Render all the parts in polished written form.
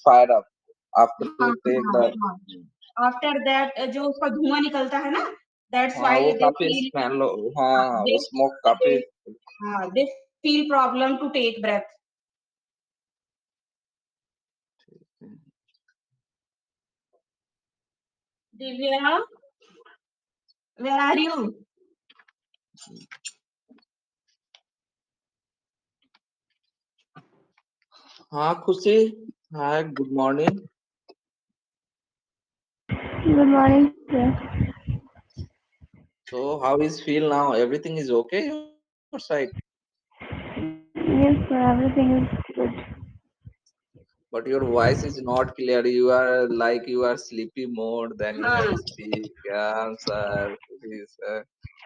fire up after हाँ you take हाँ the. हाँ, आफ्टर दैट जो उसका धुआं निकलता है ना, दैट्स हाँ वो व्हाई दे काफी फील, स्मेल, हाँ हाँ दे वो स्मोक दे काफी। हाँ they feel problem to take breath. Divya, where are you? हाँ Khushi, hi good morning. Good morning, sir. So how is feel now? Everything is okay your side? Yes, sir, everything is good. But your voice is not clear. You are like you are sleepy mode. Then you हाँ, speak, yeah, sir,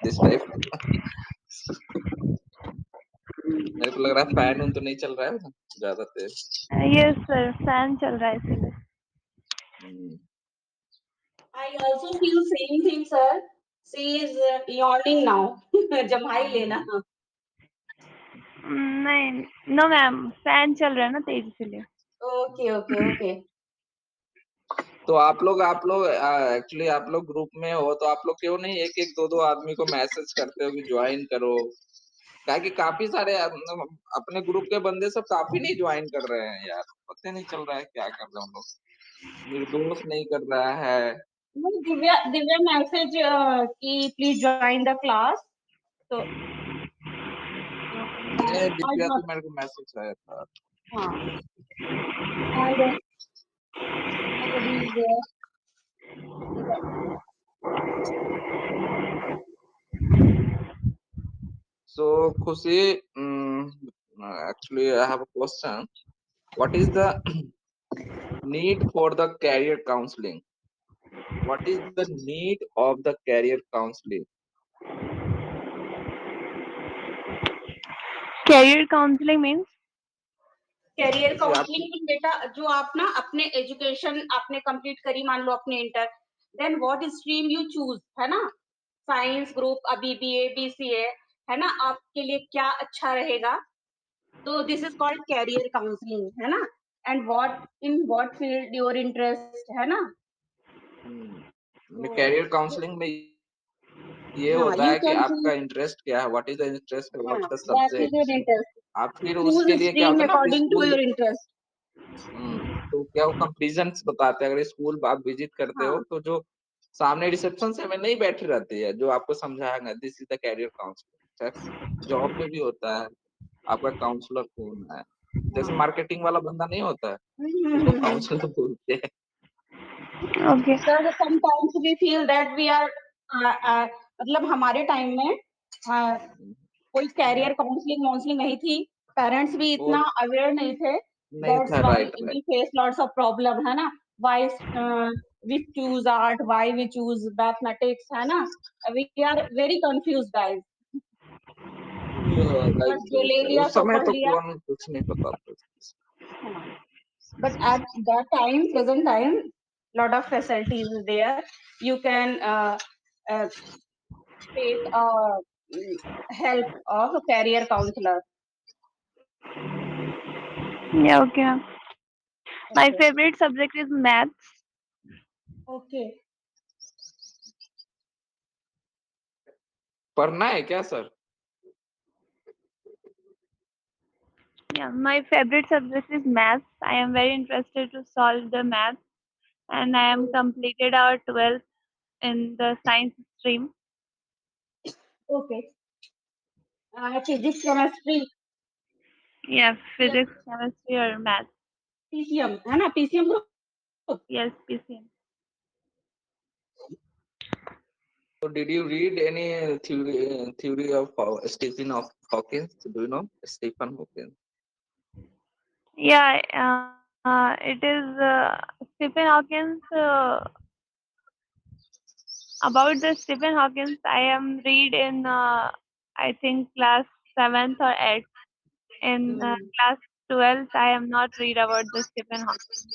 this type. मेरे को लग रहा है fan उन तो नहीं चल रहा है ज्यादा तेज। Yes, sir, fan चल रहा है इसलिए। हम्म, I also feel same thing, sir. She is yawning now. जमाई लेना। नहीं, no मैम, fan चल रहा है ना तेज इसलिए। Okay okay okay. तो आप लोग एक्चुअली आप लोग ग्रुप में हो तो आप लोग क्यों नहीं एक एक दो दो आदमी को मैसेज करते हो कि ज्वाइन करो? क्या कि काफी सारे अपने ग्रुप के बंदे सब काफी नहीं ज्वाइन कर रहे हैं यार, पता नहीं चल रहा है क्या कर रहे हैं हम लोग। निर्दोष नहीं कर रहा है। दिव्या दिव्या मैसेज कि प्लीज ज्वाइन द क्लास, तो आज दिव्या तो मेरे को मैसेज आया था। हाँ and nobody is there. So Khushi, actually I have a question. What is the need for the career counseling? What is the need of the career counseling? Career counseling means? Career जैसे आपकी, counselling में बेटा जो आप ना अपने education आपने complete करी, मान लो अपने inter, then what stream you choose, है ना, साइंस ग्रुप, अभी बीए बीसीए, है ना, आपके लिए क्या अच्छा रहेगा, तो this is called career counselling, है ना, and what in what field your interest, है ना, तो कैरियर काउंसलिंग में ये हाँ होता यू है कि कैन आपका चूज, इंटरेस्ट क्या है, व्हाट इज द इंटरेस्ट, हाँ what the that is your subject. Interest, आप फिर चूज उसके लिए क्या स्ट्रीम होता है ना अपने according to school, your interest. तो क्या वो कंपैरिजन बताते हैं, अगर स्कूल आप विजिट करते हो हाँ तो जो सामने रिसेप्शन से हमें नहीं बैठी रहती है जो आपको समझाएगा this is the career counsellor. Job में भी होता है, आपका काउंसलर कौन है, जैसे हाँ मार्केटिंग वाला बंदा नहीं होता है उसको काउंसलर बोलते हैं। Okay. Sir sometimes we feel that we are, मतलब हमारे टाइम में कोई कैरियर काउंसलिंग काउंसलिंग नहीं थी, पेरेंट्स भी वो इतना अवेयर नहीं थे, नहीं दैट्स था, why right right. We face lots of problem, है ना, why we choose art, why we choose mathematics, है ना, we are very confuse guys, right but जो ले राइट, लिया उस सो समय पढ़ तो लिया। कौन कुछ नहीं पता था। हाँ, but at that time, present time, lot of facilities is there, you can uh, take help of a career counselor. Yeah, okay, ma'am. My Okay. favorite subject is maths. Okay. पढ़ना है क्या sir? Yeah, my favorite subject is maths. I am very interested to solve the maths, and I am completed our 12th in the science stream. Okay. Physics, chemistry, Yeah, yeah, physics, chemistry, or maths. PCM, है ना, PCM group. Yes, PCM. So did you read any theory of Stephen of Hawking? Do you know Stephen Hawking? Yeah, it is Stephen Hawkins. About the Stephen Hawkins, I am read in I think class 7th or 8th. In class 12th, I am not read about the Stephen Hawking.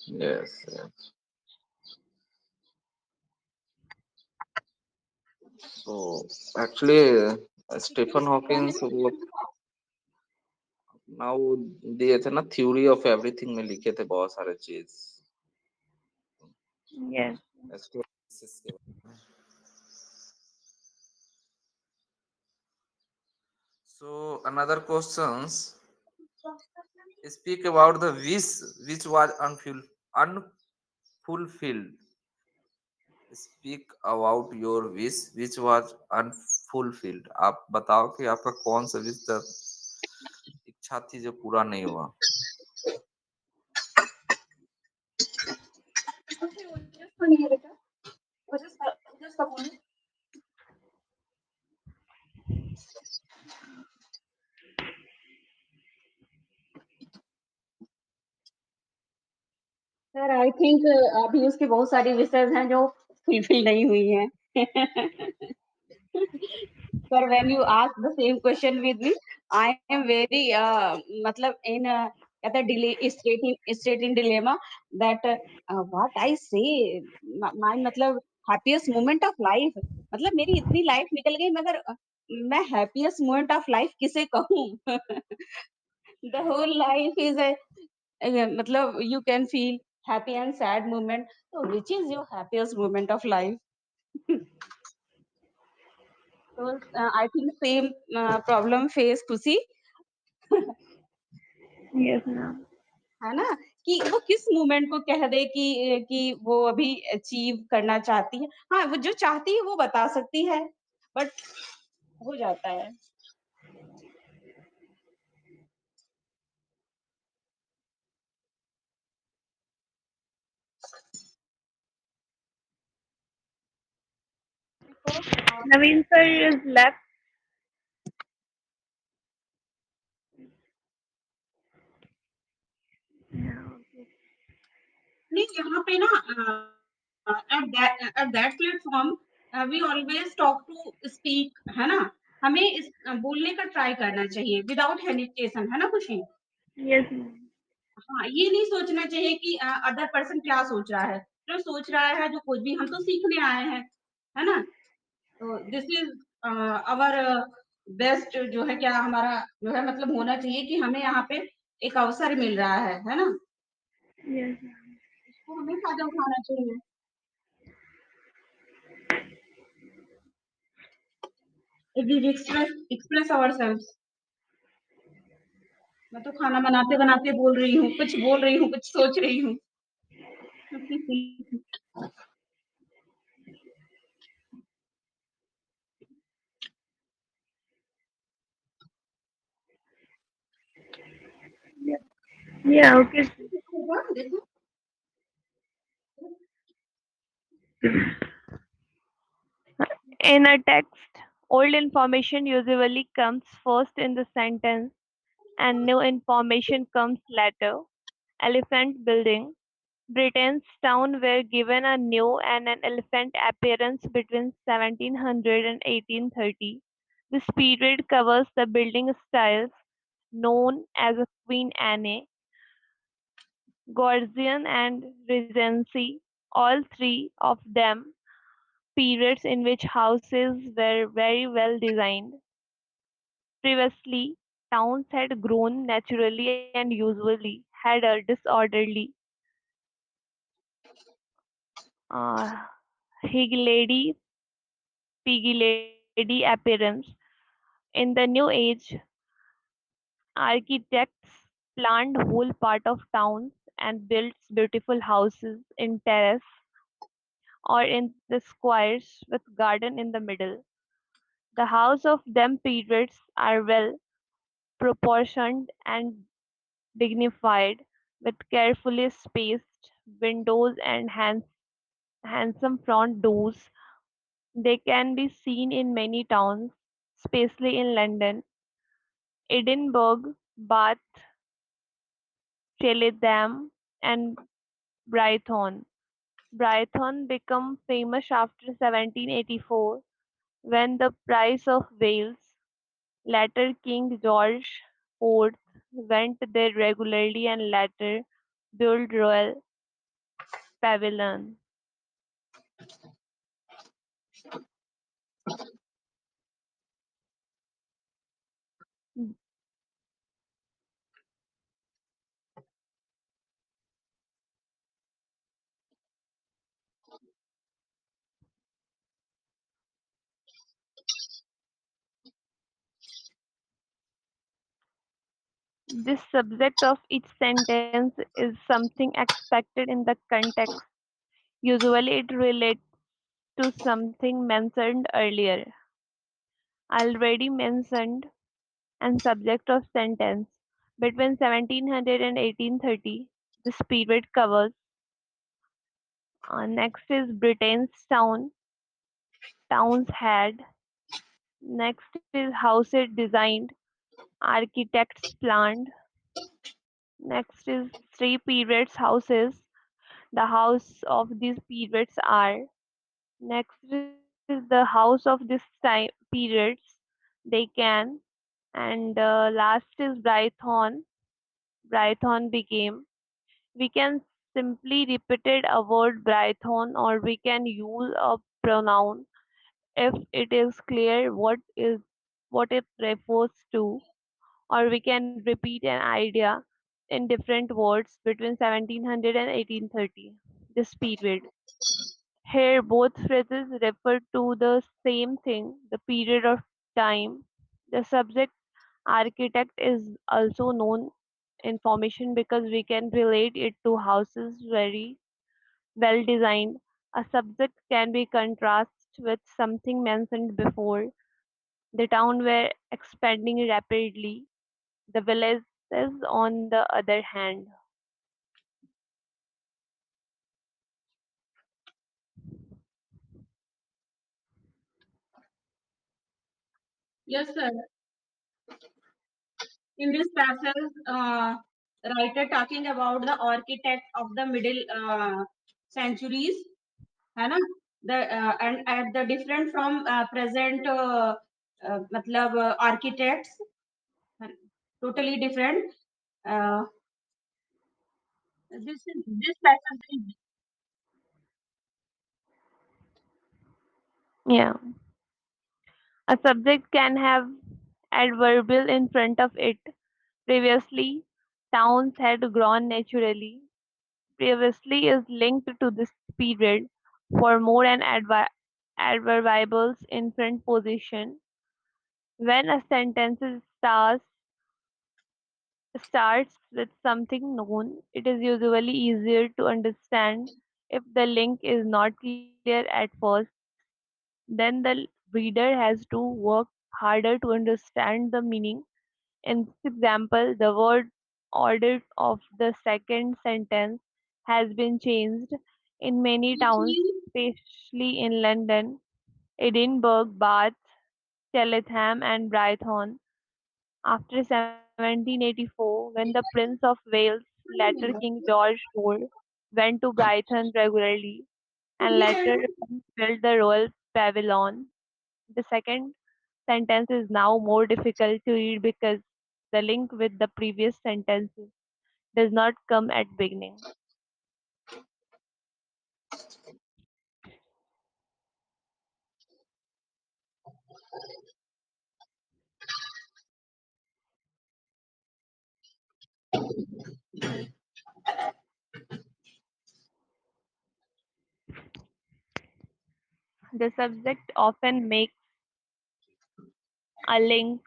Yes, yes. So actually, Stephen Hawking, ना वो दिए थे ना, theory of everything में लिखे थे बहुत सारे चीज Yes. एस्ट्रोफिजिक्स के बारे में। So another questions, speak about the wish which was unfulfilled. Speak about your wish which was unfulfilled. आप बताओ कि आपका कौन सा विश इच्छा थी जो पूरा नहीं हुआ। सर आई थिंक अभी उसकी बहुत सारी विशेज़ हैं जो फुलफिल नहीं हुई हैं। Sir, when you ask the same question with me, I am very मतलब in कहते हैं delay state in dilemma that what I say my मतलब happiest moment of life मतलब मेरी इतनी लाइफ निकल गई मगर मैं happiest moment of life किसे कहूँ? The whole life is a मतलब you can feel happy and sad moment. So which is your happiest moment of life? So I think same problem face खुशी Yes, ma'am. है ना? कि वो किस moment को कह दे कि वो अभी अचीव करना चाहती है। हाँ, वो जो चाहती है वो बता सकती है, बट हो जाता है। Naveen sir is left. Yeah, okay. नहीं, यहाँ पे ना at that platform we always talk to speak है ना? हमें इस बोलने का ट्राई करना चाहिए विदाउट हेजिटेशन है ना खुशी? Yes, ma'am. हाँ, ये नहीं सोचना चाहिए कि अदर पर्सन क्या सोच रहा है। जो सोच रहा है, जो कुछ भी हम तो सीखने आए हैं, है ना? तो दिस इज़ आवर बेस्ट जो है क्या हमारा जो है मतलब होना चाहिए कि हमें यहाँ पे एक अवसर मिल रहा है ना? Yes, ma'am. उसको हमें फ़ायदा उठाना चाहिए। We express ourselves. मैं तो खाना बनाते-बनाते बोल रही हूँ, कुछ बोल रही हूँ, कुछ सोच रही हूँ। Yeah. Yeah, okay. देखो In a text, old information usually comes first in the sentence and new information comes later. Elephant building. Britain's town were given a new and an elephant appearance between 1700 and 1830. This period covers the building styles known as a Queen Anne, Georgian and Regency, all three of them periods in which houses were very well designed. Previously, towns had grown naturally and usually had a disorderly, uh, higgledy, piggy-lady appearance. In the New Age, architects planned whole part of towns and built beautiful houses in terrace or in the squares with garden in the middle. The house of them periods are well proportioned and dignified, with carefully spaced windows and handsome front doors. They can be seen in many towns, especially in London, Edinburgh, Bath, Cheltenham, and Brighton. Brighton became famous after 1784 when the Prince of Wales, later King George IV, went there regularly and later built royal pavilion. This subject of each sentence is something expected in the context. Usually it relates to something mentioned earlier, already mentioned, and subject of sentence. Between 1700 and 1830, this period covers. Next is Britain's towns had. Next is houses designed, architects planned. Next is three periods houses. The house of these periods are. Next is the house of this time periods. They can. And last is Brython. Brython became. We can simply repeat a word Brython, or we can use a pronoun if it is clear what it refers to, or we can repeat an idea in different words between 1700 and 1830, this period. Here, both phrases refer to the same thing, the period of time. The subject architect is also known information because we can relate it to houses very well designed. A subject can be contrasted with something mentioned before. The town were expanding rapidly. The villages, on the other hand. Yes, sir. In this passage, writer talking about the architect of the middle centuries, है ना? The and at the different from present मतलब architects, totally different. Uh, this passage is Yeah. A subject can have adverbial in front of it. Previously, towns had grown naturally. Previously is linked to this period for more and adverbials in front position. When a sentence starts with something known, it is usually easier to understand if the link is not clear at first. Then the reader has to work harder to understand the meaning. In this example, the word order of the second sentence has been changed in many which towns, means especially in London, Edinburgh, Bath, Cheltenham, and Brighton. After 1784, when the Prince of Wales, later King George IV, went to Brighton regularly and later built the Royal Pavilion, the second sentence is now more difficult to read because the link with the previous sentences does not come at beginning. The subject often makes a link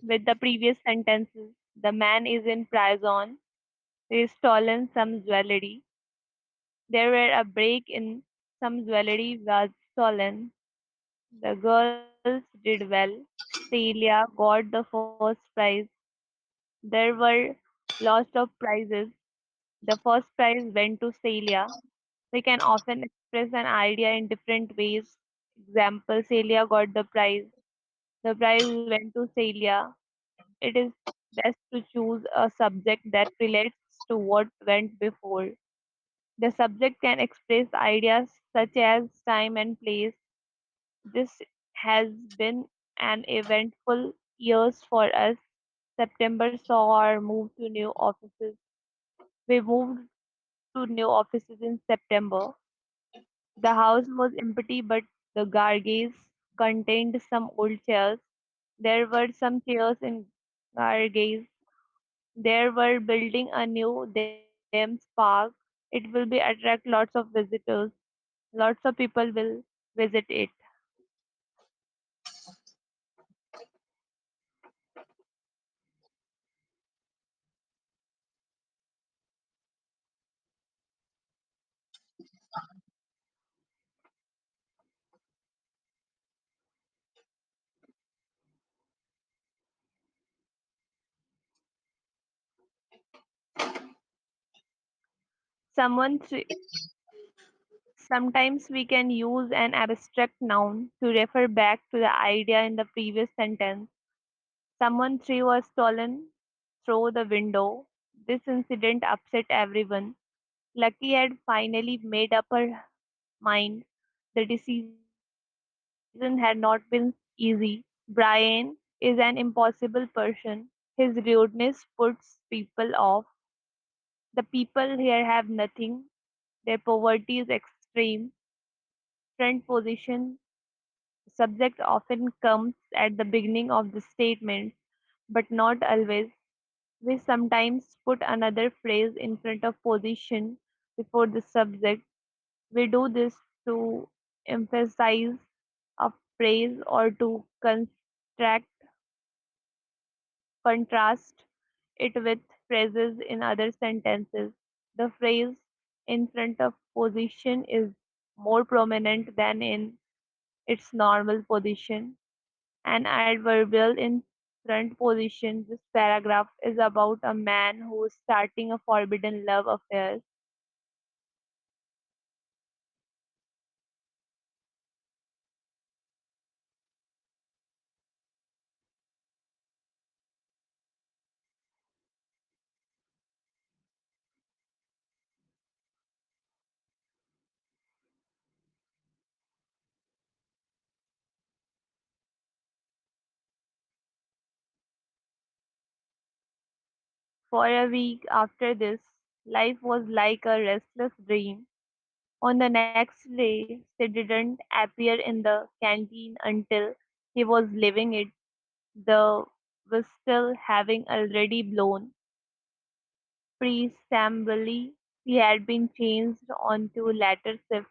with the previous sentences. The man is in prison. He has stolen some jewelry. There were a break in, some jewelry was stolen. The girls did well. Celia got the first prize. There were lots of prizes. The first prize went to Celia. We can often express an idea in different ways. Example, Celia got the prize. The prize went to Celia. It is best to choose a subject that relates to what went before. The subject can express ideas such as time and place. This has been an eventful years for us. September saw our move to new offices. We moved to new offices in September. The house was empty, but the garage contained some old chairs. There were some chairs in garage. They were building a new Thames Park. It will be attract lots of visitors. Lots of people will visit it. Someone th- Sometimes we can use an abstract noun to refer back to the idea in the previous sentence. Someone threw a stolen through the window. This incident upset everyone. Lucky had finally made up her mind. The decision had not been easy. Brian is an impossible person. His rudeness puts people off. The people here have nothing. Their poverty is extreme. Front position subject often comes at the beginning of the statement, but not always. We sometimes put another phrase in front of position before the subject. We do this to emphasize a phrase or to contrast it with phrases in other sentences. The phrase in front of position is more prominent than in its normal position. An adverbial in front position. This paragraph is about a man who is starting a forbidden love affair. For a week after this, life was like a restless dream. On the next day, she didn't appear in the canteen until he was leaving it, the whistle having already blown. Presumably, he had been changed onto later shift.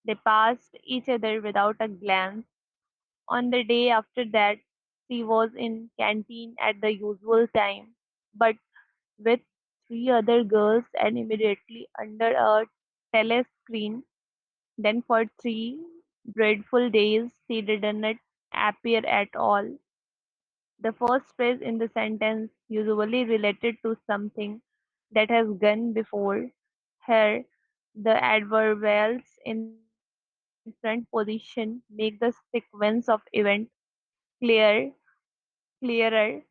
They passed each other without a glance. On the day after that, she was in canteen at the usual time, but with three other girls and immediately under a telescreen. Then for 3 dreadful days she did not appear at all. The first phrase in the sentence, usually related to something that has gone before her, the adverbials in front position make the sequence of events clear, clearer.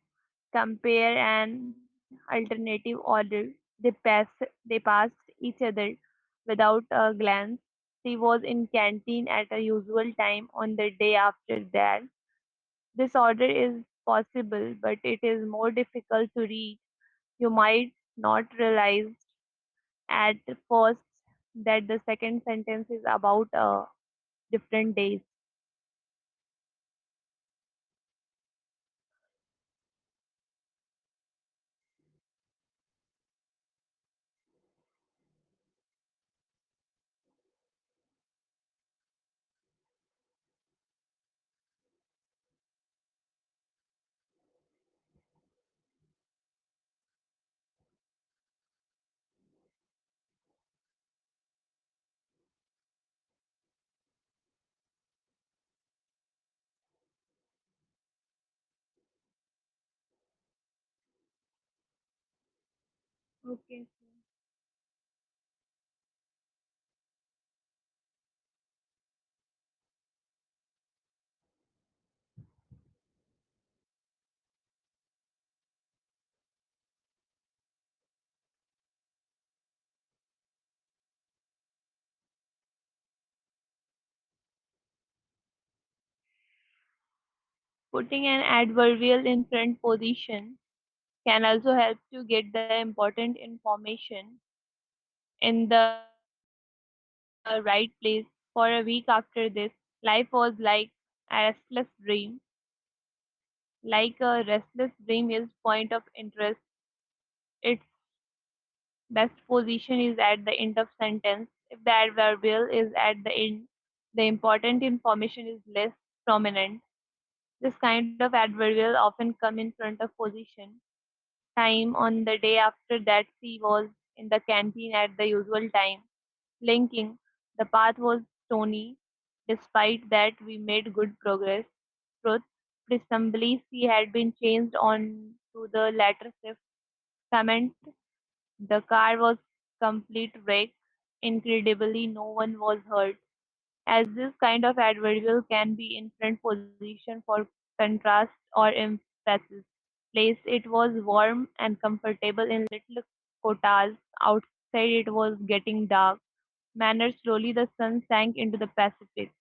Compare an alternative order. They passed each other without a glance. She was in canteen at a usual time on the day after that. This order is possible, but it is more difficult to read. You might not realize at first that the second sentence is about different days. Okay. Putting an adverbial in front position can also help to get the important information in the right place. For a week after this, life was like a restless dream. Like a restless dream is point of interest. Its best position is at the end of sentence. If the adverbial is at the end, the important information is less prominent. This kind of adverbial often come in front of position. Time on the day after that she was in the canteen at the usual time. Linking, the path was stony. Despite that, we made good progress. Truth, presumably she had been changed on to the latter shift. Comment, the car was complete wreck. Incredibly, no one was hurt, as this kind of adverbial can be in front position for contrast or emphasis. Place it was warm and comfortable in little kotas. Outside it was getting dark. Manner slowly the sun sank into the Pacific.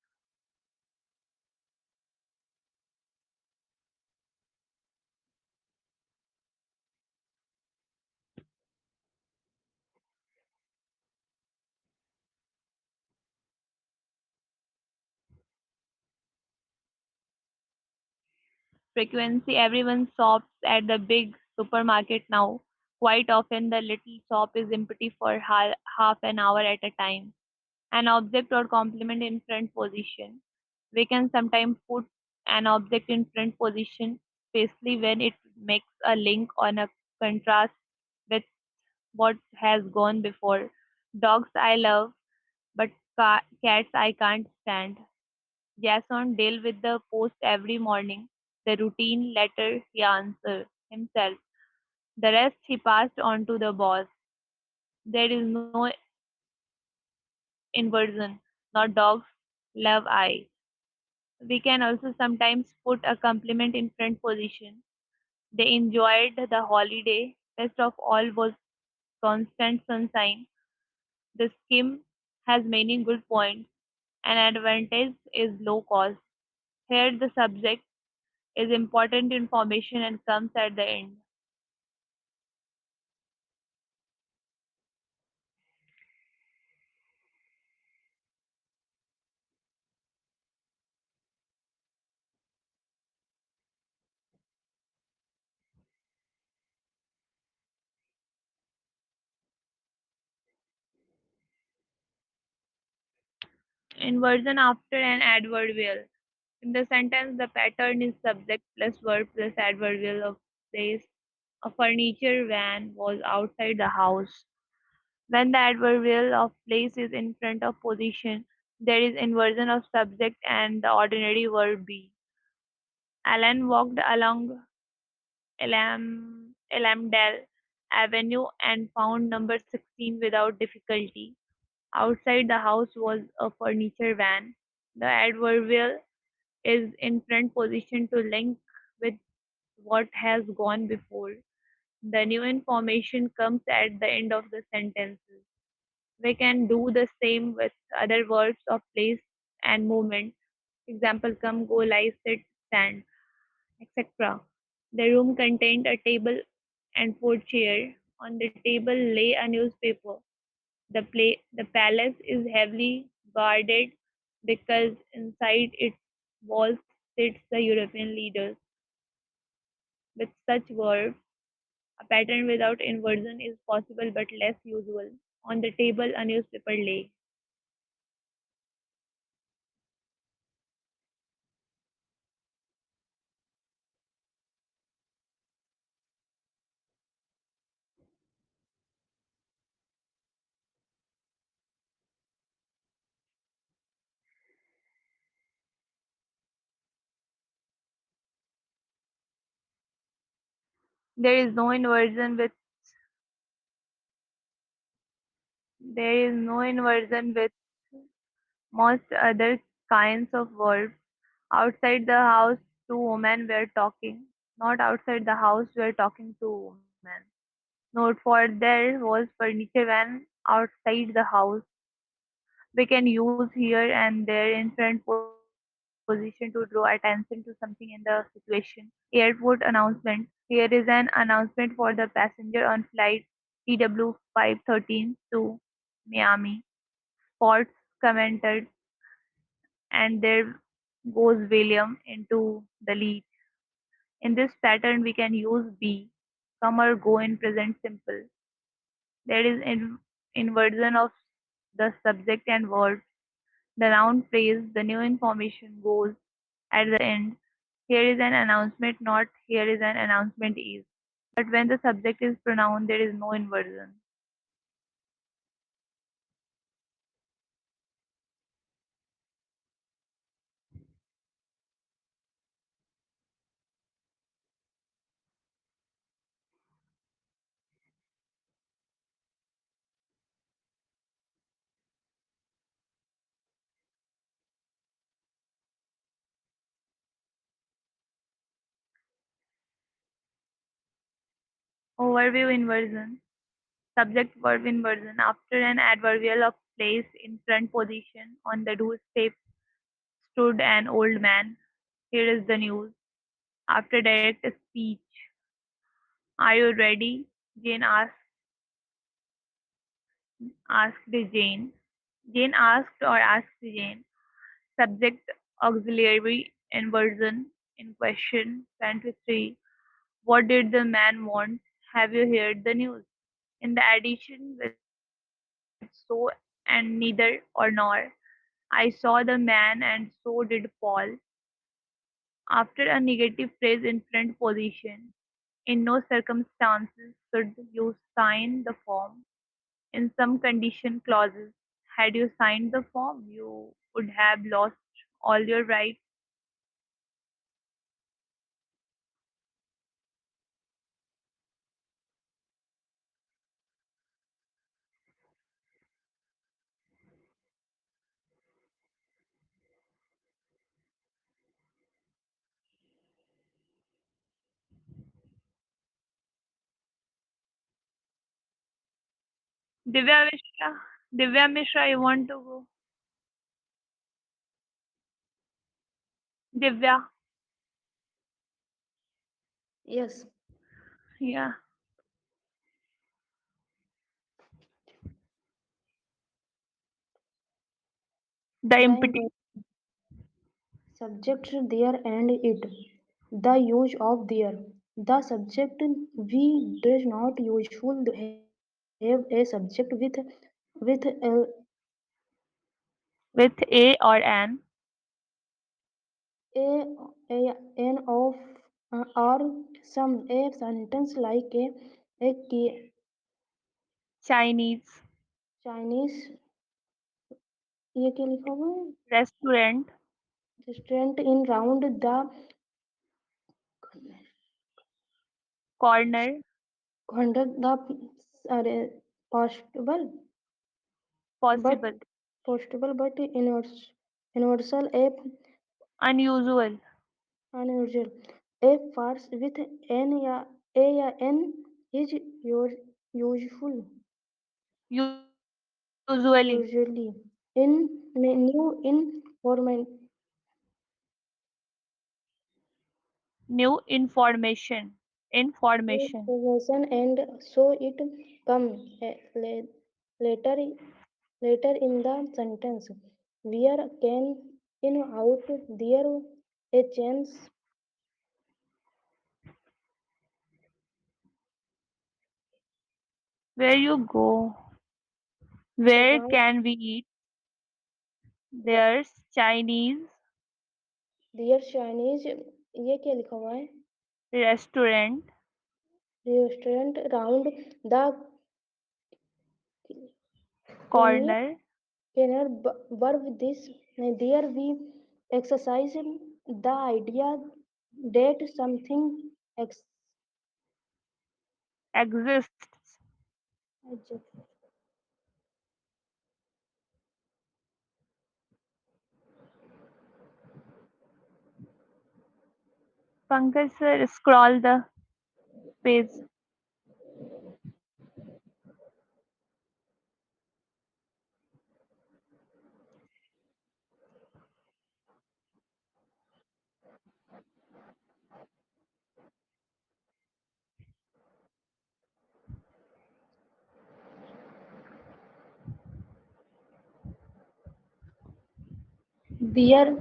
Frequency everyone shops at the big supermarket now. Quite often the little shop is empty for half an hour at a time. An object or complement in front position. We can sometimes put an object in front position, especially when it makes a link on a contrast with what has gone before. Dogs I love, but cats I can't stand. Jason deal with the post every morning. The routine letter he answered himself. The rest he passed on to the boss. There is no inversion. Not dogs, love I. We can also sometimes put a compliment in front position. They enjoyed the holiday. Best of all was constant sunshine. The scheme has many good points. An advantage is low cost. Here the subject is important information and comes at the end. Inversion after an adverbial. In the sentence, the pattern is subject plus verb plus adverbial of place. A furniture van was outside the house. When the adverbial of place is in front of position, there is inversion of subject and the ordinary verb be. Alan walked along Elmdale Avenue and found number 16 without difficulty. Outside the house was a furniture van. The adverbial is in front position to link with what has gone before. The new information comes at the end of the sentences. We can do the same with other words of place and movement. Example come, go, lie, sit, stand, etc. The room contained a table and four chairs. On the table lay a newspaper. The palace is heavily guarded because inside its walls sits the European leaders. With such verbs, a pattern without inversion is possible but less usual. On the table a newspaper lay. There is no inversion with there is no inversion with most other kinds of verbs. Outside the house, two women were talking. Not outside the house were talking two women. Note for there was furniture van outside the house. We can use here and there in front position to draw attention to something in the situation. Airport announcement. Here is an announcement for the passenger on flight TW513 to Miami. Sports commented, and there goes William into the lead. In this pattern, we can use be, come or go in present simple. There is inversion of the subject and word. The noun phrase, the new information goes at the end. Here is an announcement, not here is an announcement is. But when the subject is pronoun, there is no inversion. Overview inversion. Subject verb inversion. After an adverbial of place in front position, on the doorstep stood an old man. Here is the news. After direct speech. Are you ready? Jane asked Jane. Jane asked or asked Jane. Subject auxiliary inversion in question 23. What did the man want? Have you heard the news? In the addition with so and neither or nor. I saw the man and so did Paul. After a negative phrase in front position. In no circumstances should you sign the form. In some condition clauses, had you signed the form, you would have lost all your rights. Divya Mishra, Divya Mishra, you want to go? Divya, Yes. yeah. The The empty subject there and it. The use of there. The subject we does not useful have a subject with with a or an. an of or some a sentence like a Chinese Chinese ये क्या लिखा हुआ है restaurant restaurant in round the corner conduct the अरे possible but possible universal a unusual unusual a farce with n या a या n is your useful usually usually in new in format new information information and so it come later later in the sentence where can in out there a chance where you go the where guy can we eat the there's Chinese dear Chinese ये क्या लिखा हुआ है restaurant restaurant round the corner corner corner verb this there we exercise the idea that something ex- exists Pankaj sir scroll the page there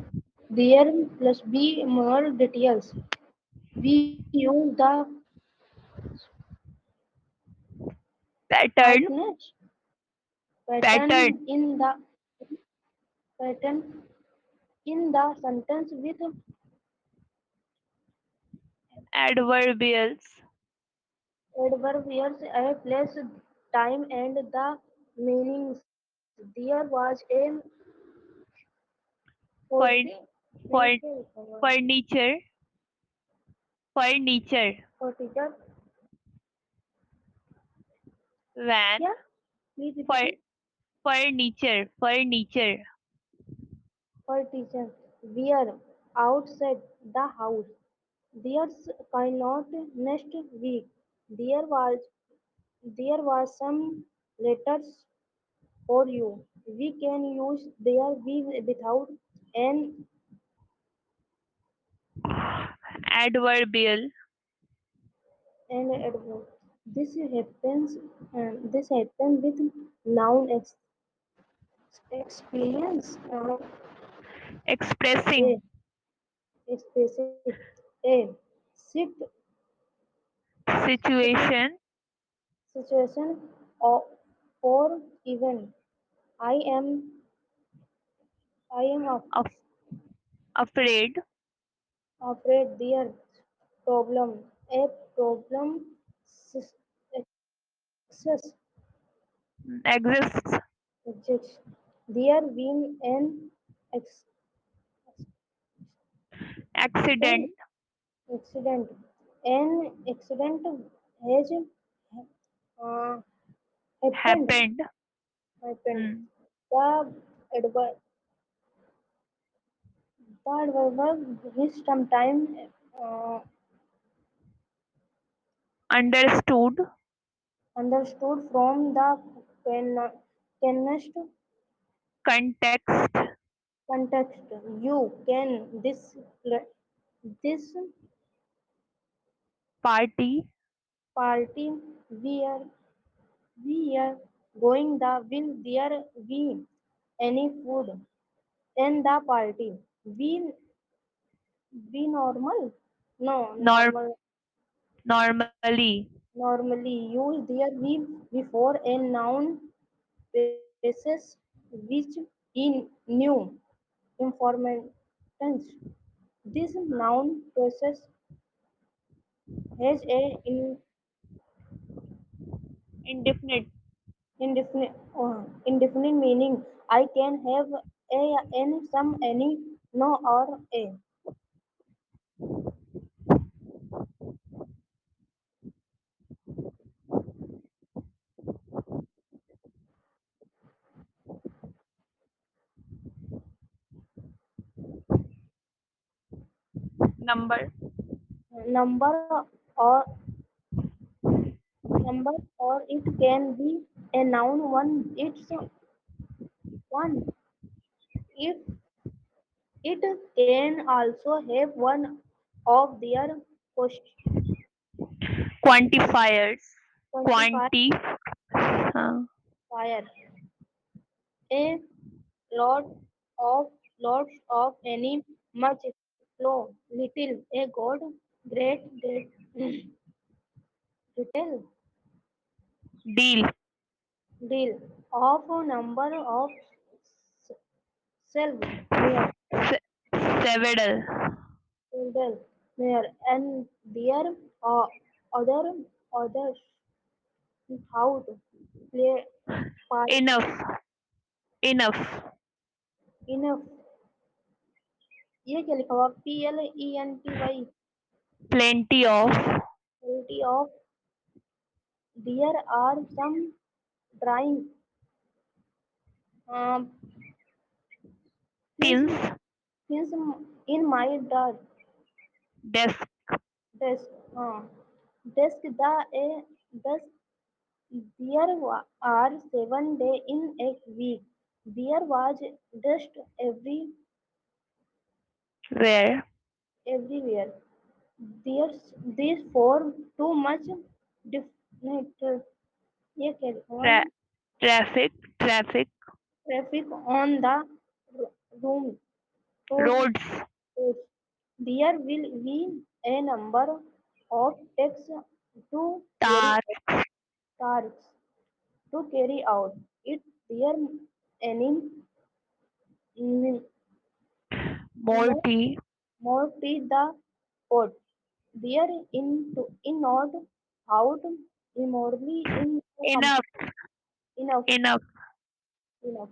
there plus be more details. We use the pattern partners pattern pattern pattern in the sentence with adverbials adverbials a place, time, and the meanings. There was a for 40 for क्या लिखा हुआ है furniture furniture for teacher van क्या please for repeat furniture for teacher we are outside the house there's cannot next week There was there was some letters for you. We can use there we without an Adverbial. adverb. This happens. This happens with noun experience. A Expressing expressive. A sit situation. situation or for event. I am I am Af- afraid. afraid their problem. A problem access Exists. exists. There been an an Accident. accident. An accident has uh, happened. Happened. Happened. Hmm. The adver- the adverb is sometimes uh, Understood. understood from the context. Context. Context. You can this Party. party we are going the will there be any food in the party? Be normal? No, Nor- normally. normally use there be before a noun basis which in new information. This noun process has a Indefinite. indefinite meaning. I can have a, an, some, any, no, or a. Number. Number or number or it can be a noun one. It's one. If it can also have one of their Quantifiers. quantifier Quanti. uh, a lot of lots of any much flow little a god great little deal. deal of a number of s- self near Se- several. children near and there are others how to play part Enough. Enough. enough ये क्या लिखा हुआ PLENTY Plenty of. quality of there are some drawing uh, things Pins. things in my Desk. desk desk desk there are 7 days in a week there was dust Where. everywhere there's this for too much definite ये क्या लिखा हुआ Tra- है traffic. Traffic. traffic on the room road Roads. roads. There will be a number of tasks to carry Tar. tasks to carry out. It there any More tea. more to the pot. There in not out immorally Enough. enough Enough. enough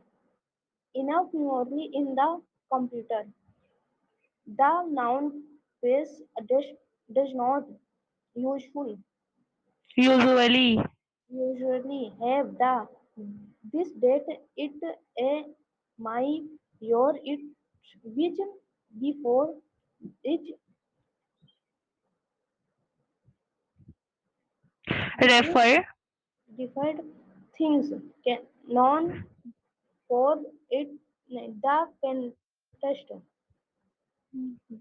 enough memory in the computer. The noun phrase does not useful Usually. usually have the this date it a my your it which before each Different Refer. different things can known for it the contest.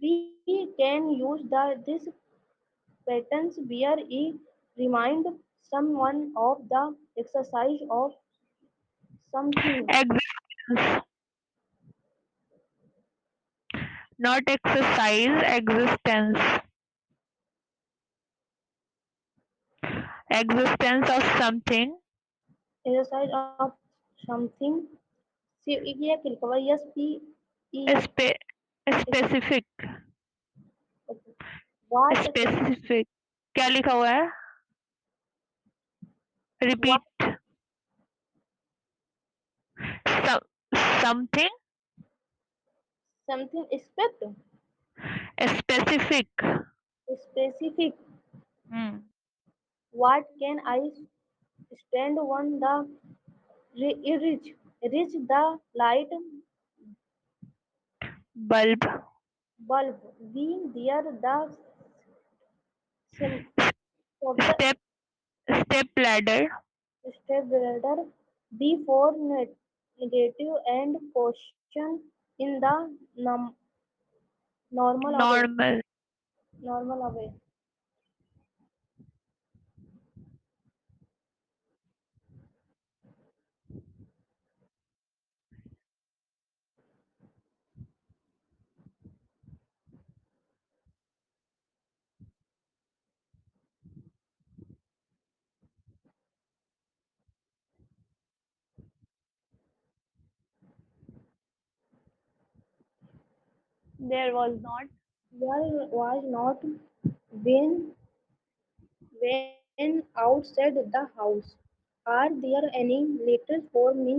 We can use this patterns where we remind someone of the exercise of something. Existence. Not exercise. Existence. Existence of something. Exercise of something. See, ये क्या लिखा हुआ है? Yes, P E S. Spe- specific. Okay. What specific क्या लिखा हुआ है? what repeat. Something something expect specific. specific. What can I stand on the reach the light bulb. bulb? Being there the sim of the step. Step ladder. step ladder. Before negative and question in the normal away. Normal. Normal away. There was not. There was not when outside the house. Are there any letters for me?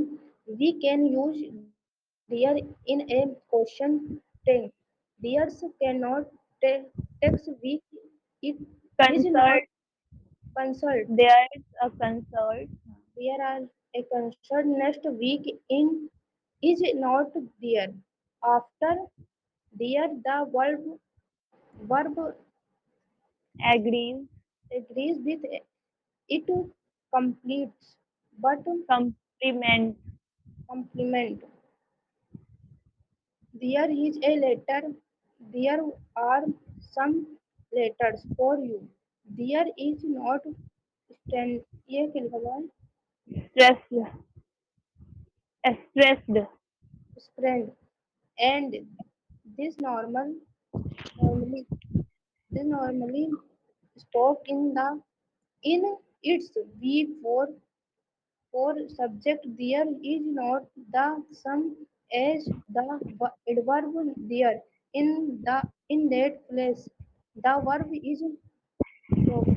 We can use there in a question tense. Dears cannot text we it is not Concert. consult. There is a concert. There are a concert next week in is not there. After there the verb Agrees. agrees with it completes but Compliment. complement. There is a letter. There are some letters for you. There is not stand ये क्या लिखा हुआ है? Stressed. Stressed. Friend. And this normally this normally stop in the in its week for subject there is not the same as the adverb there in that place. The verb is pro-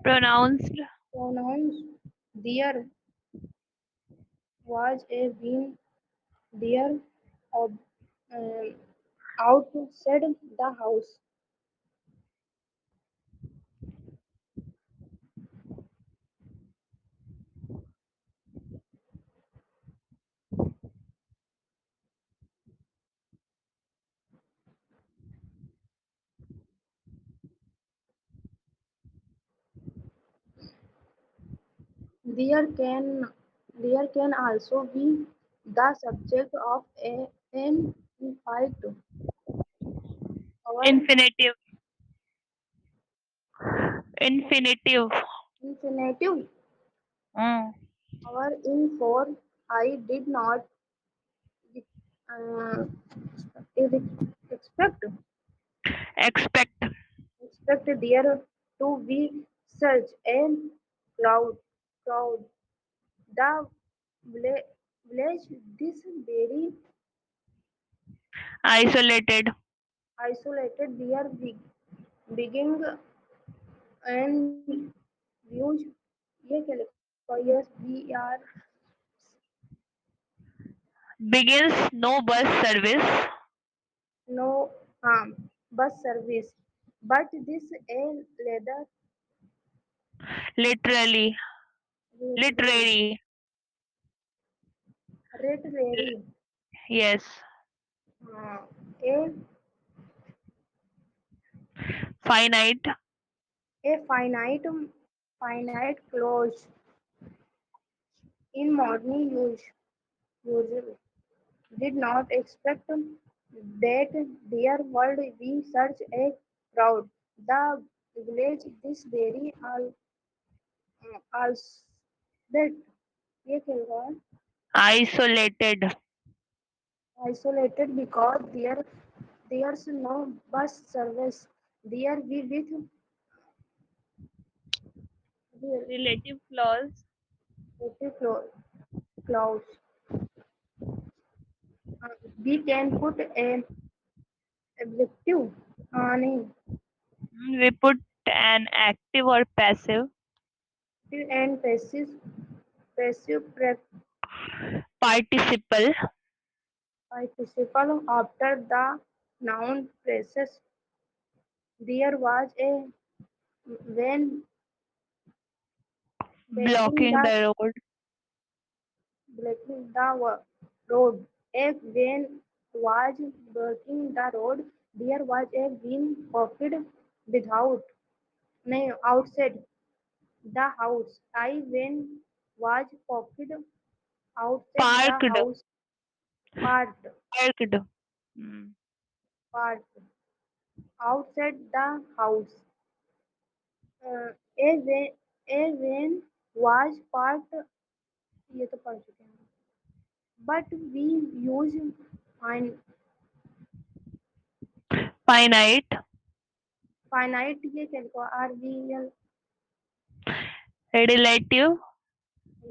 Pronounced. pronounced. There was a being there of, um, outside the house. There can there can also be the subject of an invite. Our Infinitive. Infinitive. infinitive. Mm. Our in for I did not uh, expect Expect. there to be such a cloud crowd. The village this very Isolated. isolated their beginning and views. ये क्या लिखा है? Yes, we are Begins no bus service. no bus service, but this a leather Literally. literary Literary. literary Yes. a Finite. A finite clause in modern use did not expect that their world we search a crowd. The village this very all that ये क्या हुआ? Isolated. Isolated because there's no bus service. There we with Relative clause. relative clause. We can put an objective on it We put an active or passive. and passive Participle. participle after the noun phrases. There was a when bending Blocking the the road. blocking the road. A van was blocking the road. There was a wind copied without no outside the house. I when was copied outside the Parked. house part Parked. Hmm. part outside the house. A van was parked ये तो पढ़ चुके हैं but we use fin- Finite. finite ये क्या लिखा R V L Relative.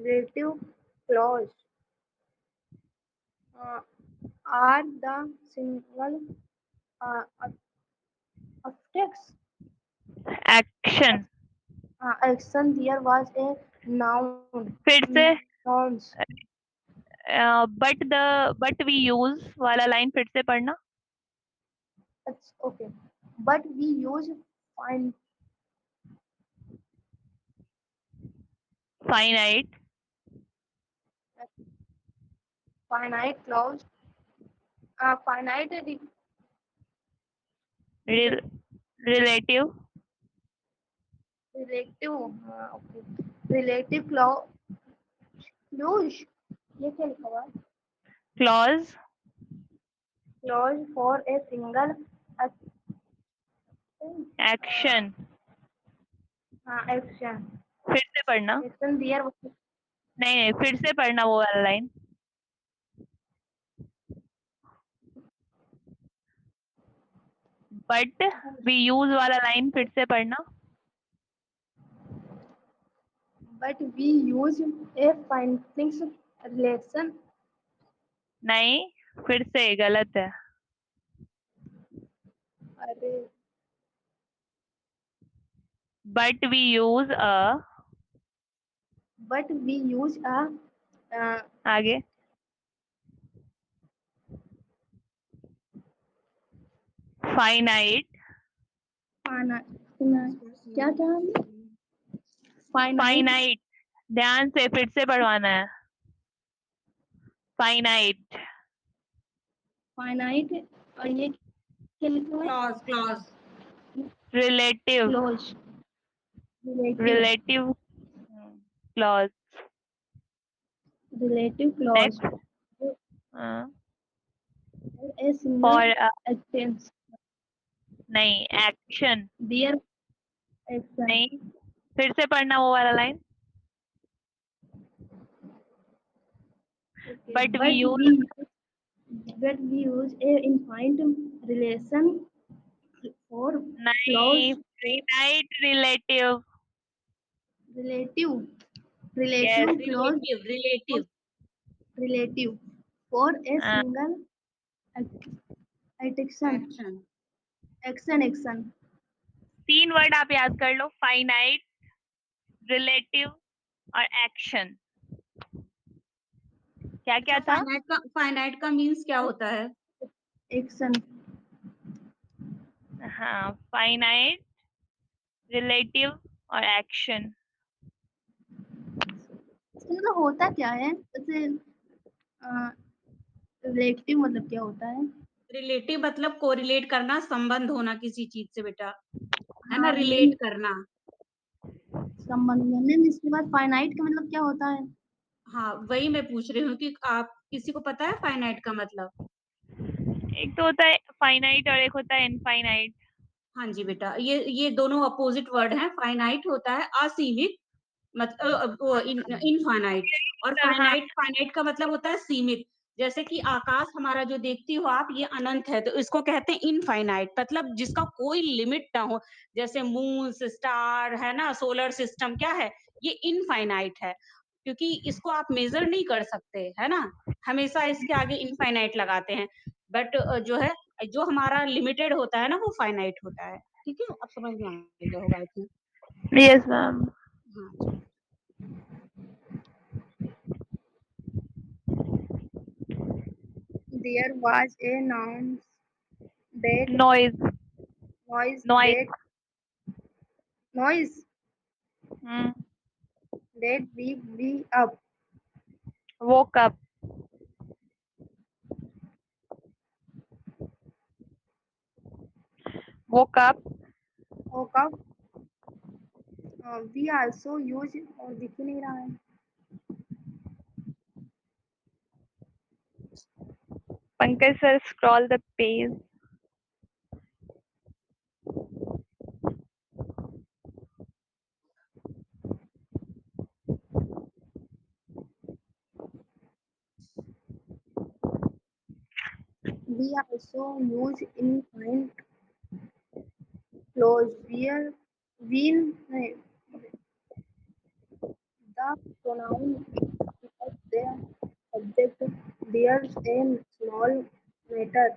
relative clause uh, are the single uh, affects Action. action there was a noun फिर से nouns but we use वाला लाइन फिर से पढ़ना. it's okay but we use fin- Finite. finite clause finite Rel- Relative. relative okay relative clause ये क्या लिखा हुआ है Clause. clause for a single Action. action फिर से पढ़ना. action there नहीं नहीं फिर से पढ़ना वो वाला लाइन. But we use वाला लाइन फिर से पढ़ना. but we use a findings relation नहीं फिर से गलत है. अरे But we use a but we use a आगे finite. क्या क्या finite Finite. ध्यान से फिर से पढ़वाना है. Finite. finite और ये क्या लिखा हुआ है clause Relative. clause Relative clause. relative clause Next. Uh, a single for action नहीं action. their action नहीं फिर से पढ़ना वो वाला line. okay. But we use we use a infinite relation for clause नहीं finite relative. relative Yes. clause relative relative for a Uh, single action action 3 word आप याद कर लो. Finite, relative और action. क्या क्या था? finite का मीन्स क्या होता है action हाँ finite, relative और action. इसका मतलब होता क्या है जैसे रिलेटिव मतलब क्या होता है रिलेटिव मतलब कोरिलेट करना संबंध होना किसी चीज से बेटा है ना हाँ रिलेट करना संबंध में। मैम इसके बाद फाइनाइट का मतलब क्या होता है? हाँ, वही मैं पूछ रही हूँ कि आप किसी को पता है फाइनाइट का मतलब? एक तो होता है फाइनाइट और एक होता है इनफाइनाइट। हाँ जी बेटा, ये दोनों अपोजिट वर्ड हैं। फाइनाइट होता है असीमित, वो इनफाइनाइट, और हाँ, फाइनाइट का मतलब होता है सीमित। जैसे कि आकाश हमारा जो देखती हो आप, ये अनंत है, तो इसको कहते हैं इनफाइनाइट, मतलब जिसका कोई लिमिट ना हो। जैसे मून्स, स्टार है ना, सोलर सिस्टम क्या है, ये इनफाइनाइट है, क्योंकि इसको आप मेजर नहीं कर सकते, है ना? हमेशा इसके आगे इनफाइनाइट लगाते हैं। बट जो है, जो हमारा लिमिटेड होता है ना, वो फाइनाइट होता है। ठीक है, अब समझ में आ गया होगा आई थिंक। Yes ma'am. हाँ जी। There was a that noise. noise noise. that noise hmm. that we up. woke up। woke up। Woke up. We also use और दिख ही नहीं रहा है। Pankaj sir scroll the page। We also use infinite clause where when the pronoun is the subject. There's a small matter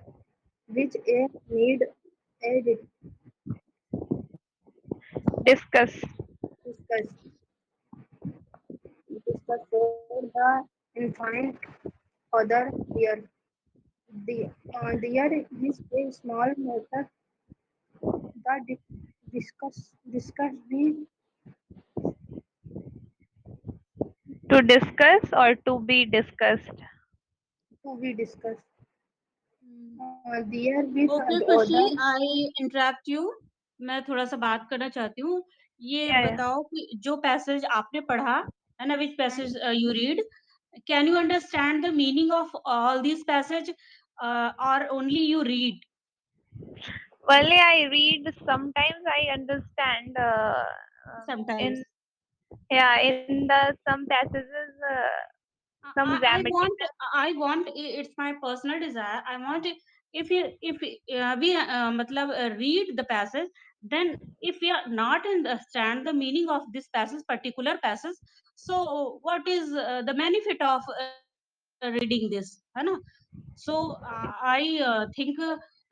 which a need a discuss। discuss. Discuss for the infinite other here. There is a small matter the discuss be to discuss or to be discussed। to be discussed. Hmm. There with okay the खुशी, other I interrupt you. मैं थोड़ा-सा बात करना चाहती हूँ। ये या बताओ कि जो पैसेज आपने पढ़ा, है ना, which passage you read, can you understand the meaning of all these passage, और only you read? only I read, sometimes I understand sometimes. in yeah in the some passages some I grammatical। want, it's my personal desire, I want, if we मतलब read the passage, then if we are not understand the meaning of this passage, particular passage, so what is the benefit of reading this, है ना? सो I think,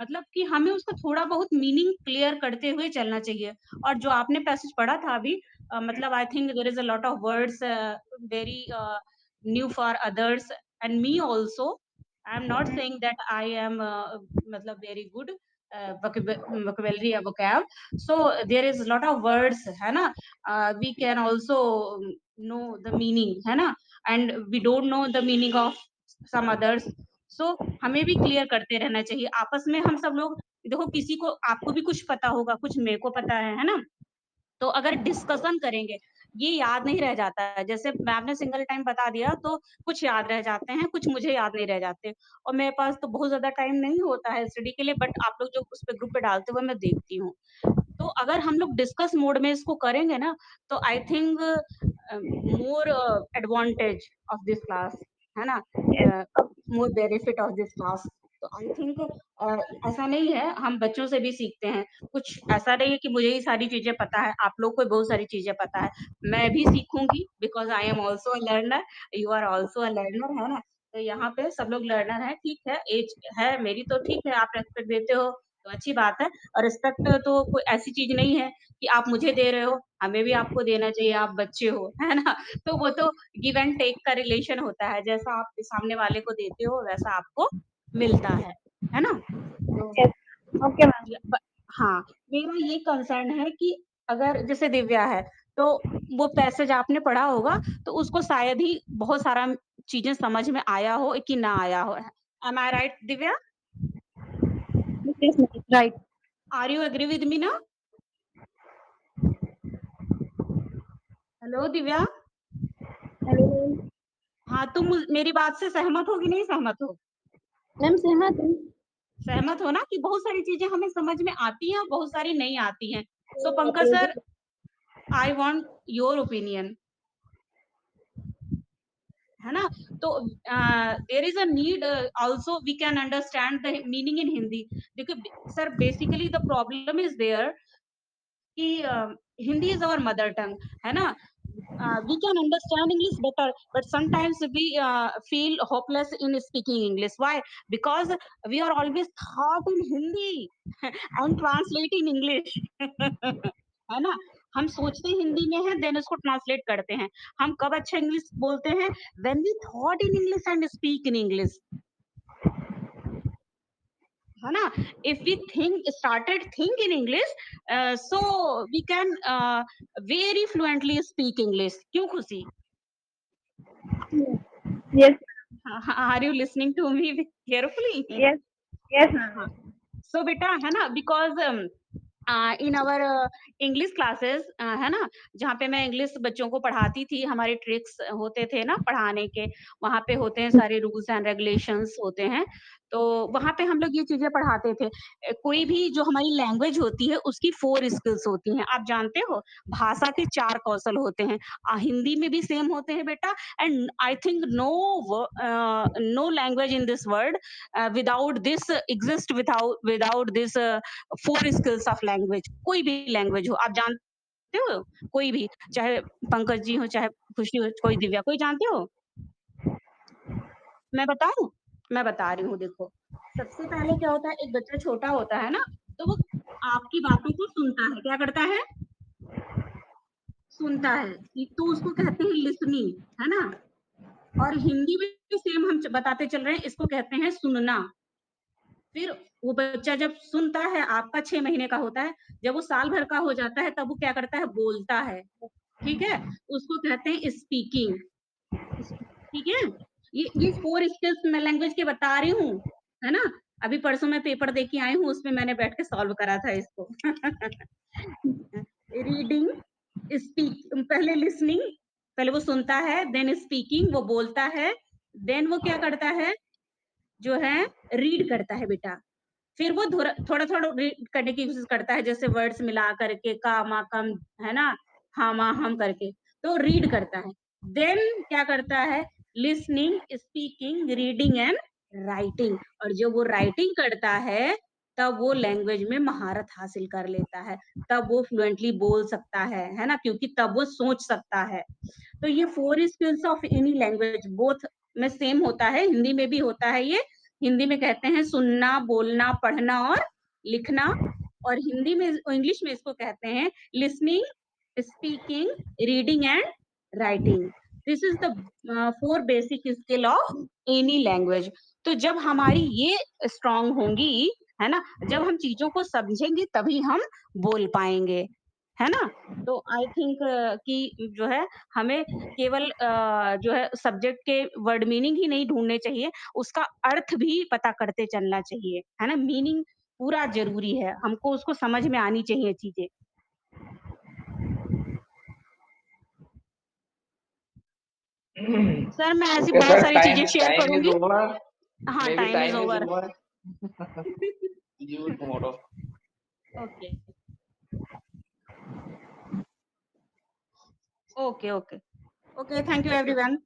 मतलब कि हमें उसका थोड़ा बहुत meaning clear करते हुए चलना चाहिए। और जो आपने पैसेज पढ़ा था अभी, मतलब I think there is a lot of words very new for others and me also. I am not saying that I am मतलब वेरी गुड vocabulary या vocab, so there is a lot of words, है ना? We can also know the meaning, है ना? And we don't know the meaning of some others, सो हमें भी clear करते रहना चाहिए आपस में। हम सब लोग देखो, किसी को, आपको भी कुछ पता होगा, कुछ मेरे को पता है ना? तो अगर डिस्कशन करेंगे, ये याद नहीं रह जाता है। जैसे मैम ने सिंगल टाइम बता दिया तो कुछ याद रह जाते हैं, कुछ मुझे याद नहीं रह जाते, और मेरे पास तो बहुत ज़्यादा टाइम नहीं होता है स्टडी के लिए, बट आप लोग जो उस पे ग्रुप पे डालते हुए मैं देखती हूँ। तो अगर हम लोग डिस्कस मोड में इसको करेंगे ना, तो I think more advantage of this class, है ना? yes। More benefit of this class. तो आई थिंक ऐसा नहीं है, हम बच्चों से भी सीखते हैं। कुछ ऐसा नहीं है कि मुझे ही सारी चीज़ें पता है, आप लोग को बहुत सारी चीज़ें पता है। मैं भी सीखूँगी, because I am also a learner, you are also a learner, है ना? तो यहाँ पे सब लोग लर्नर हैं, ठीक है, ऐज है मेरी तो ठीक है, आप रिस्पेक्ट देते हो, तो अच्छी बात है। और रिस्पेक्ट तो कोई ऐसी चीज़ नहीं है कि आप मुझे दे रहे हो, हमें भी आपको देना चाहिए, आप बच्चे हो, है ना? तो वो तो गिव एंड टेक का रिलेशन होता है, जैसा आप सामने वाले को देते हो, वैसा आपको मिलता है ना? तो yes। okay ma'am. य ब हाँ, मेरा ये कंसर्न है कि अगर जैसे दिव्या है, तो वो पैसेज आपने पढ़ा होगा, तो उसको शायद ही बहुत सारा चीज़ें समझ में आया हो कि ना आया हो। Am I right Divya? yes, right. Are you agree with me now? Hello Divya, hello हाँ तुम मेरी बात से सहमत हो कि नहीं सहमत हो? मैम, सहमत हूँ। सहमत हो ना कि बहुत सारी चीजें हमें समझ में आती हैं और बहुत सारी नहीं आती हैं। So Pankaj sir, I want your opinion, है ना? तो there is a need also we can understand the meaning in Hindi. देखो sir, basically the problem is there कि Hindi is our mother tongue, है ना? We can understand English better, but sometimes we feel hopeless in speaking English. Why? Because we are always taught in Hindi and translate in English. है ना? हम सोचते हिंदी में है, then उसको ट्रांसलेट करते हैं। हम कब अच्छा इंग्लिश बोलते हैं? When we thought in English and speak in English. है ना? If we started think in English, so we can very fluently speak English. क्यों खुशी? Yes, Are you listening to me carefully? yes, yes, ma'am. So बेटा, है ना, because in our English classes, है ना, जहाँ पे मैं इंग्लिश बच्चों को पढ़ाती थी, हमारे ट्रिक्स होते थे ना पढ़ाने के, वहाँ पे होते हैं सारे रूल्स एंड रेगुलेशंस होते हैं, तो वहाँ पे हम लोग ये चीजें पढ़ाते थे। कोई भी जो हमारी लैंग्वेज होती है उसकी 4 स्किल्स होती हैं, आप जानते हो? भाषा के 4 कौशल होते हैं। हिंदी में भी सेम होते हैं बेटा, and I think no language in this world without this exist without this 4 skills of language। कोई भी लैंग्वेज हो, आप जानते हो? कोई भी, चाहे पंकज जी हो, चाहे खुशी हो, कोई दिव्या, कोई जानते हो? मैं बताऊं? मैं बता रही हूँ, देखो। सबसे पहले क्या होता है, एक बच्चा छोटा होता है ना, तो वो आपकी बातों को सुनता है। क्या करता है? सुनता है। तो उसको कहते हैं लिसनिंग, है ना? और हिंदी में भी सेम हम बताते चल रहे हैं, इसको कहते हैं सुनना। फिर वो बच्चा जब सुनता है, आपका 6 महीने का होता है, जब वो साल भर का हो जाता है, तब वो क्या करता है? बोलता है। ठीक है? उसको कहते हैं स्पीकिंग। ठीक है? ये 4 स्किल्स मैं लैंग्वेज के बता रही हूँ, है ना? अभी परसों मैं पेपर दे के आई हूँ, उसमें मैंने बैठ के सॉल्व करा था इसको। रीडिंग, पहले लिसनिंग, पहले वो सुनता है, देन स्पीकिंग, वो बोलता है, देन वो क्या करता है? जो है रीड करता है बेटा। फिर वो थोड़ा-थोड़ा रीड करने की कोशिश करता है, जैसे वर्ड्स मिला करके, का, मा, कम, है ना? हा, मा, हम करके, तो रीड करता है। देन क्या करता है? Listening, speaking, reading and writing. और जब वो राइटिंग करता है, तब वो लैंग्वेज में महारत हासिल कर लेता है। तब वो फ्लुएंटली बोल सकता है ना? क्योंकि तब वो सोच सकता है। तो ये 4 skills of any language both में सेम होता है, हिंदी में भी होता है ये। हिंदी में कहते हैं सुनना, बोलना, पढ़ना और लिखना, और हिंदी में इंग्लिश में इसको कहते हैं listening, speaking, reading and writing. This is the 4 basic skill of any language. तो जब हमारी ये स्ट्रांग होंगी, है ना, जब हम चीजों को समझेंगे तभी हम बोल पाएंगे, है ना? तो आई थिंक कि जो है हमें केवल जो है सब्जेक्ट के वर्ड मीनिंग ही नहीं ढूँढने चाहिए, उसका अर्थ भी पता करते चलना चाहिए, है ना? मीनिंग पूरा ज़रूरी है, हमको उसको समझ में आनी चाहिए चीज़ें। सर, मैं ऐसी Okay, बहुत sir. सारी चीज़ें शेयर Time is करूँगी। over. हाँ, Maybe time is time is over. over. See you tomorrow. Okay, okay, okay. Okay, thank you Okay. Everyone.